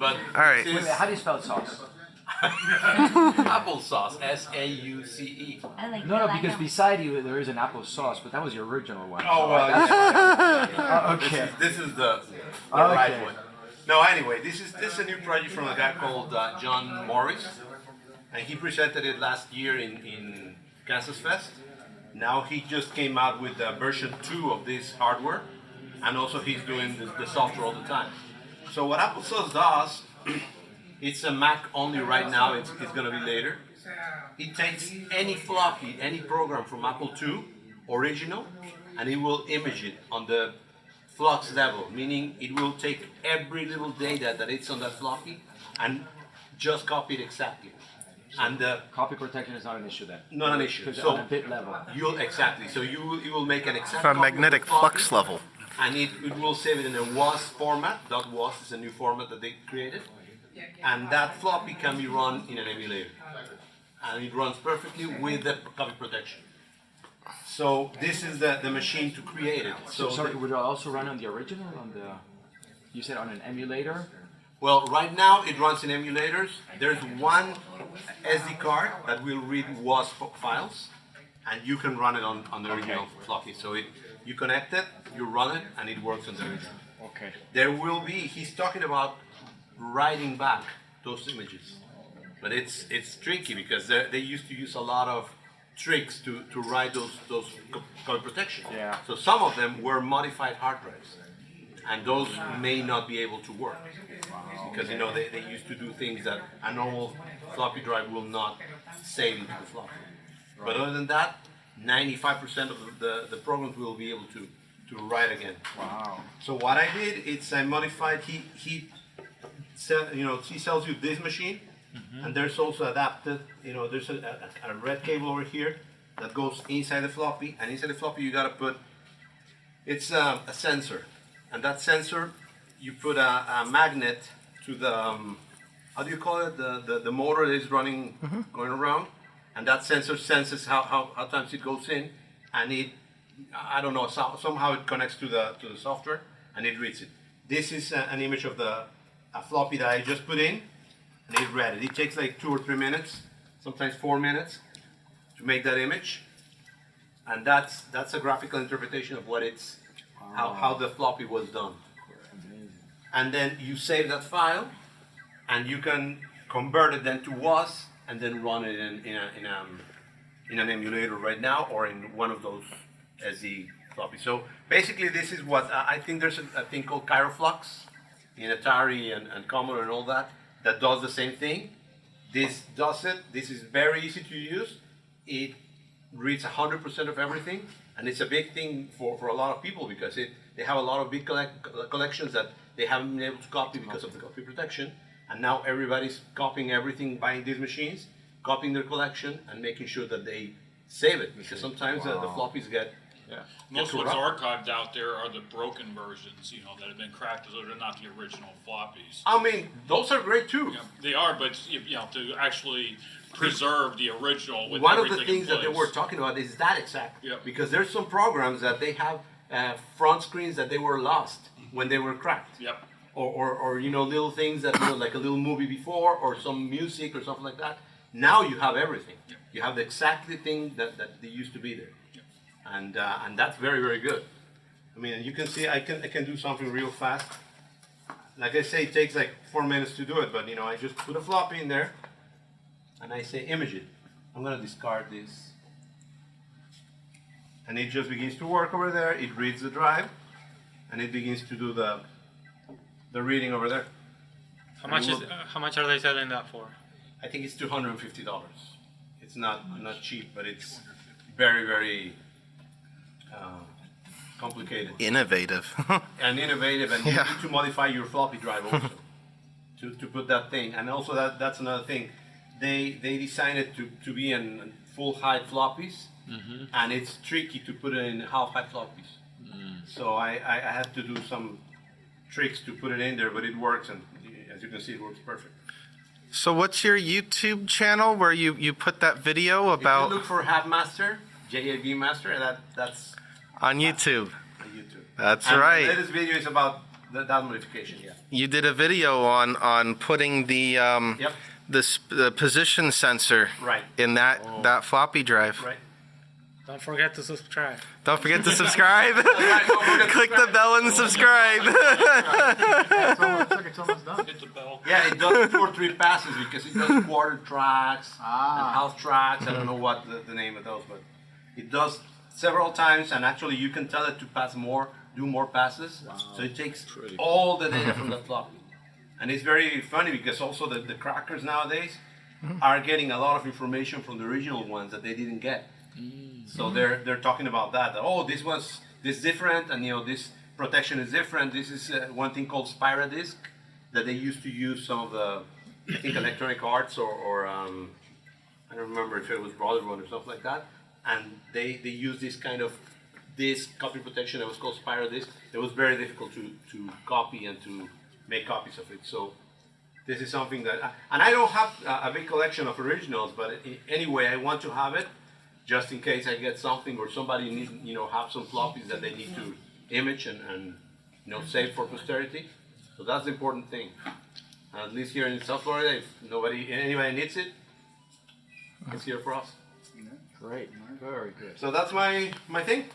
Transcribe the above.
But All right. Wait, how do you spell sauce? Applesauce, S-A-U-C-E. I like No, that. because beside you there is an apple sauce, but that was your original one. Oh, well, yeah. Okay. This is the Okay. right one. No, anyway, this is a new project from a guy called John Morris, and he presented it last year in Kansas Fest. Now he just came out with version 2 of this hardware, and also he's doing the software all the time. So what Applesauce does, it's a Mac only right now, it's going to be later. It takes any floppy, any program from Apple II, original, and it will image it on the flux level, meaning it will take every little data that it's on that floppy and just copy it exactly. And Copy protection is not an issue then. not an issue. Because So on a bit level. exactly. So you will make an exact From copy of the magnetic floppy, flux level. and it will save it in a WAS format. .was is a new format that they created, and that floppy can be run in an emulator, and it runs perfectly with the copy protection. So this is the machine to create it. So Sorry, would it also run on the original? You said on an emulator? well, right now it runs in emulators. There's one SD card that will read WAS files, and you can run it on the original floppy. So you connect it, you run it, and it works on the original. Okay. There will be, he's talking about writing back those images. But it's tricky because they used to use a lot of tricks to write those code protection. Yeah. So some of them were modified hard drives. And those may not be able to work. Because they used to do things that a normal floppy drive will not save into the floppy. But other than that, 95% of the programs will be able to write again. Wow. So what I did, I modified. He sells you this machine, and there's also adapted. There's a red cable over here that goes inside the floppy, and inside the floppy you gotta put. It's a sensor, and that sensor you put a magnet to the how do you call it, the motor that is running going around, and that sensor senses how times it goes in, and it. I don't know, somehow it connects to the software and it reads it. This is an image of a floppy that I just put in, and it read it. It takes like 2 or 3 minutes, sometimes 4 minutes to make that image. And that's a graphical interpretation of what how the floppy was done. And then you save that file, and you can convert it then to WAS and then run it in an emulator right now, or in one of those SD floppy. So basically this is what I think there's a thing called Kyroflux in Atari and Commodore and all that does the same thing. This does it. This is very easy to use. It reads 100% of everything, and it's a big thing for a lot of people because they have a lot of big collections that they haven't been able to copy because of the copy protection, and now everybody's copying everything, buying these machines, copying their collection, and making sure that they save it, because sometimes the floppies get Most of what's archived out there are the broken versions, that have been cracked. Those are not the original floppies. I mean, those are great too. They are, but to actually preserve the original with one of everything the things in that they place. were talking about is that exactly. Yep. Because there's some programs that they have front screens that they were lost when they were cracked. Yep. Or little things that like a little movie before, or some music or something like that. Now you have everything. Yep. You have the exactly thing that they used to be there. And that's very, very good. I mean, you can see I can do something real fast. Like I say, it takes like 4 minutes to do it, but I just put a floppy in there, and I say image it. I'm gonna discard this, and it just begins to work over there. It reads the drive, and it begins to do the reading over there. How much are they selling that for? I think it's $250. It's not cheap, but it's very, very complicated. Innovative. And innovative, and you need to modify your floppy drive also to put that thing. And also that's another thing. They designed it to be in full height floppies, and it's tricky to put it in half height floppies. So I had to do some tricks to put it in there, but it works, and as you can see, it works perfect. So what's your YouTube channel where you put that video about? If you look for Havmaster, JAV Master, that's on YouTube. on YouTube. That's And right. The latest video is about that modification. Yeah. You did a video on putting the Yep. the position sensor Right. in that floppy drive. Right. Don't forget to subscribe. Don't forget to subscribe. Don't forget to Click the bell and subscribe. It's almost done. Hit the bell. Yeah, it does 2 or 3 passes because it does quarter tracks and half tracks. I don't know what the name of those, but it does several times, and actually you can tell it to pass more, do more passes. So it takes all the data from the floppy. And it's very funny because also the crackers nowadays are getting a lot of information from the original ones that they didn't get. So they're talking about that. Oh, this different, and this protection is different. This is one thing called Spira disk that they used to use some of the, I think, Electronic Arts or I don't remember if it was Brotherhood or something like that. And they used this kind of disk copy protection that was called Spira disk. It was very difficult to copy and to make copies of it. So this is something that, and I don't have a big collection of originals, but anyway, I want to have it just in case I get something or somebody needs, have some floppies that they need to image and save for posterity. So that's the important thing. At least here in South Florida, if anybody needs it, it's here for us. Great. Very good. So that's my thing.